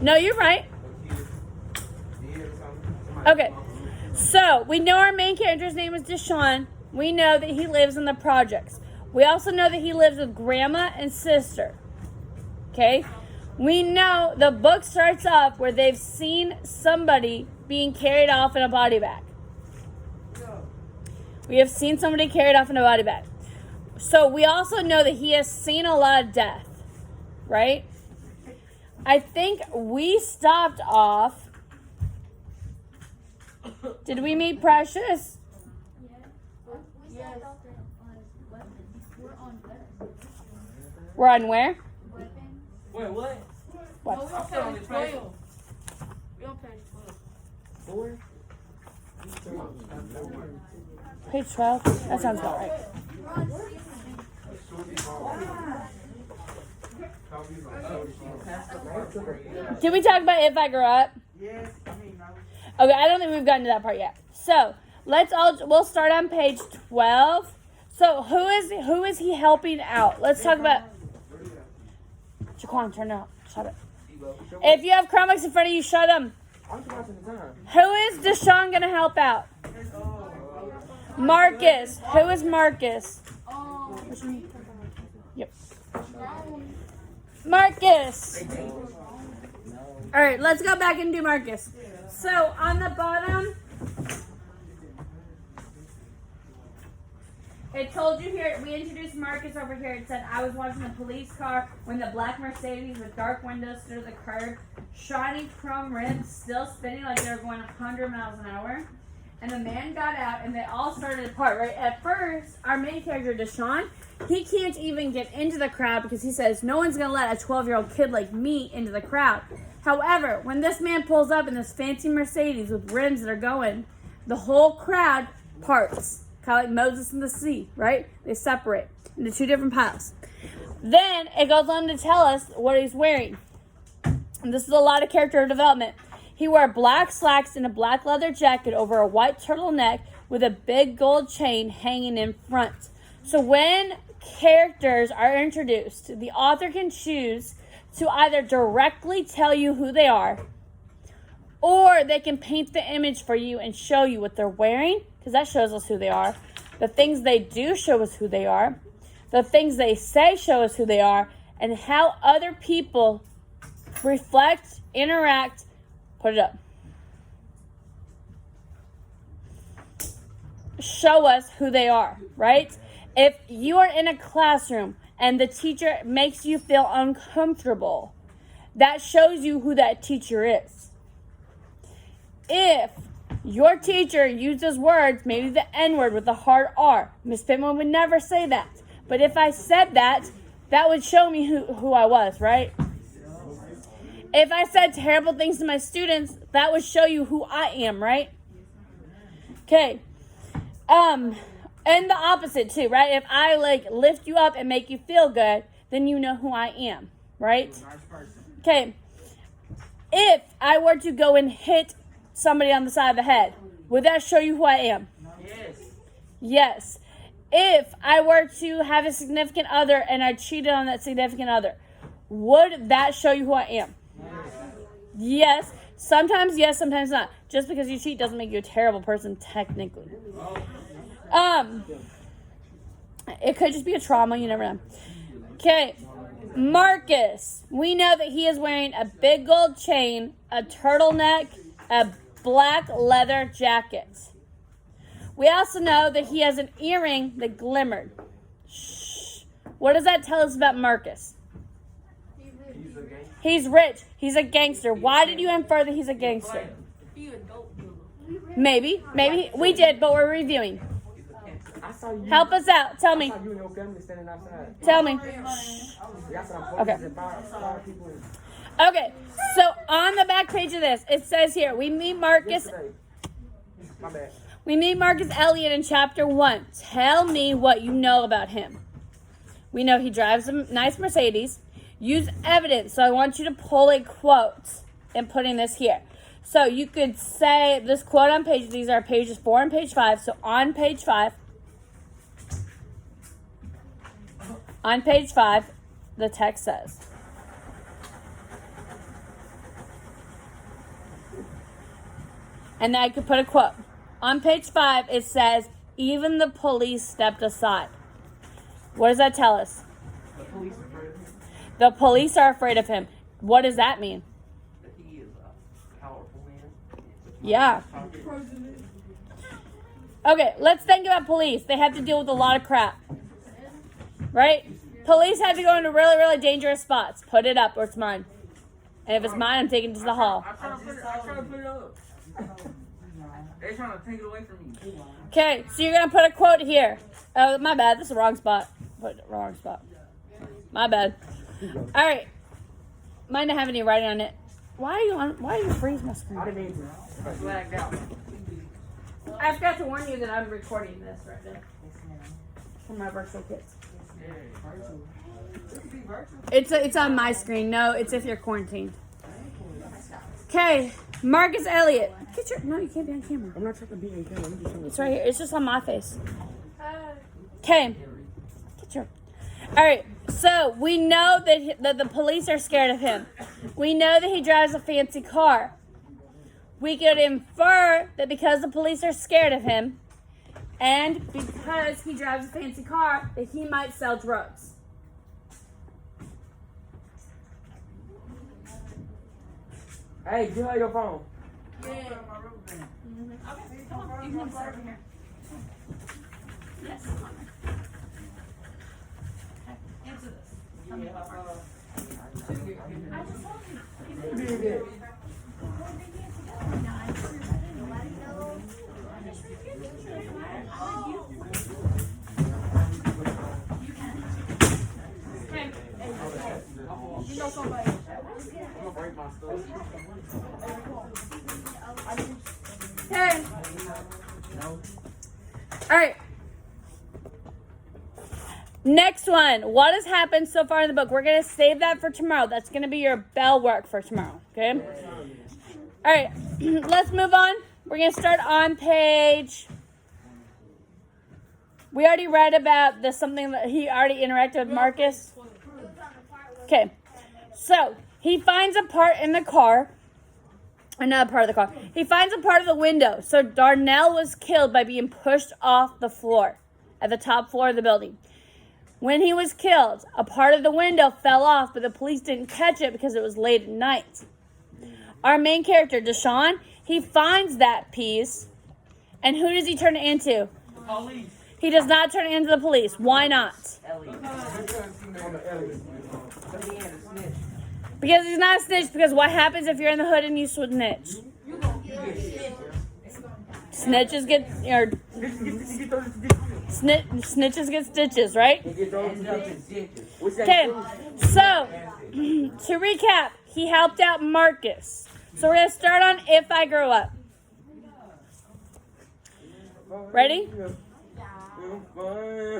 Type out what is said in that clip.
No, you're right. Okay. So, we know our main character's name is Deshaun. We know that he lives in the projects. We also know that he lives with grandma and sister. Okay? We know the book starts off where they've seen somebody being carried off in a body bag. We have seen somebody carried off in a body bag. So we also know that he has seen a lot of death, right? I think we stopped off. Did we meet Precious? Yes. We're on weapons. We're on where? Weapons. Wait, what? What? No, we're on page 12. We're on page 12. 4? Page 12? That sounds about right. Did we talk about If I Grow Up? Yes. Okay, I don't think we've gotten to that part yet. So we'll start on page 12. So who is he helping out? Let's talk about. Jaquan, turn it out. Shut it. If you have Chromebooks in front of you, shut them. Who is Deshaun gonna help out? Marcus. Who is Marcus? Yep. Marcus. All right, let's go back and do Marcus. So on the bottom, it told you here, we introduced Marcus over here. It said, I was watching a police car when the black Mercedes with dark windows stood at the curb, shiny chrome rims still spinning like they were going 100 miles an hour. And the man got out and they all started apart, right? At first, our main character, Deshaun, he can't even get into the crowd because he says, no one's going to let a 12-year-old kid like me into the crowd. However, when this man pulls up in this fancy Mercedes with rims that are going, the whole crowd parts. Kind of like Moses and the sea, right? They separate into two different piles. Then it goes on to tell us what he's wearing. And this is a lot of character development. He wore black slacks and a black leather jacket over a white turtleneck with a big gold chain hanging in front. So when characters are introduced, the author can choose to either directly tell you who they are, or they can paint the image for you and show you what they're wearing, because that shows us who they are. The things they do show us who they are. The things they say show us who they are, and how other people reflect, interact. Put it up. Show us who they are, right? If you are in a classroom and the teacher makes you feel uncomfortable, that shows you who that teacher is. If your teacher uses words, maybe the N-word with a hard R, Miss Pittman would never say that. But if I said that, that would show me who I was, right? If I said terrible things to my students, that would show you who I am, right? Okay. And the opposite too, right? If I lift you up and make you feel good, then you know who I am, right? Okay. If I were to go and hit somebody on the side of the head, would that show you who I am? Yes. Yes. If I were to have a significant other and I cheated on that significant other, would that show you who I am? Yes. Sometimes yes, sometimes not. Just because you cheat doesn't make you a terrible person, technically. It could just be a trauma, you never know. Okay. Marcus. We know that he is wearing a big gold chain, a turtleneck, a black leather jacket. We also know that he has an earring that glimmered. Shh. What does that tell us about Marcus? He's rich. He's a gangster. Why did you infer that he's a gangster? Maybe. We did, but we're reviewing. Help us out. Tell me. Tell me. Okay. Okay. So on the back page of this, it says here, we meet Marcus Elliott in chapter 1. Tell me what you know about him. We know he drives a nice Mercedes. Use evidence. So I want you to pull a quote and putting this here. So you could say this quote on page, these are pages 4 and page 5. So on page 5, the text says, And then I could put a quote. On page 5, it says, even the police stepped aside. What does that tell us? The police are afraid of him. The police are afraid of him. What does that mean? That he is a powerful man. Yeah. Okay, let's think about police. They have to deal with a lot of crap. Right? Police have to go into really, really dangerous spots. Put it up or it's mine. And if it's mine, I'm taking it to the hall. I try to put it up. They're trying to take it away from me. Okay, so you're going to put a quote here. Oh, my bad. This is the wrong spot. Put it wrong spot. My bad. All right. Mine don't have any writing on it. Why are you freezing my screen? I didn't mean to. I flagged out. I forgot to warn you that I'm recording this right now. For my virtual kids. It's on my screen. No, it's if you're quarantined. Okay, Marcus Elliott. No, you can't be on camera. I'm not trying to be in camera. I'm just trying to. It's right here. It's just on my face. Okay. All right. So we know that the police are scared of him. We know that he drives a fancy car. We could infer that because the police are scared of him, and because he drives a fancy car, that he might sell drugs. Hey, do you have your phone? Okay, come on. You can sit over here. Yes. Answer this. Tell me about Marcus. I just told you. You know somebody. I'm gonna break my stuff. Okay. All right. Next one. What has happened so far in the book? We're going to save that for tomorrow. That's going to be your bell work for tomorrow. Okay? All right. Let's move on. We're going to start on page... We already read about something that he already interacted with Marcus. Okay. So, he finds a part in the car. Another part of the car. He finds a part of the window. So, Darnell was killed by being pushed off the floor at the top floor of the building. When he was killed, a part of the window fell off, but the police didn't catch it because it was late at night. Our main character, Deshaun, he finds that piece, and who does he turn it into? The police. He does not turn it into the police. Why not? Elliot. But he ain't a snitch. Because he's not a snitch, because what happens if you're in the hood and you snitch? Snitches get, or snitches get stitches, right? Okay, so, to recap, he helped out Marcus. So we're going to start on If I Grow Up. Ready?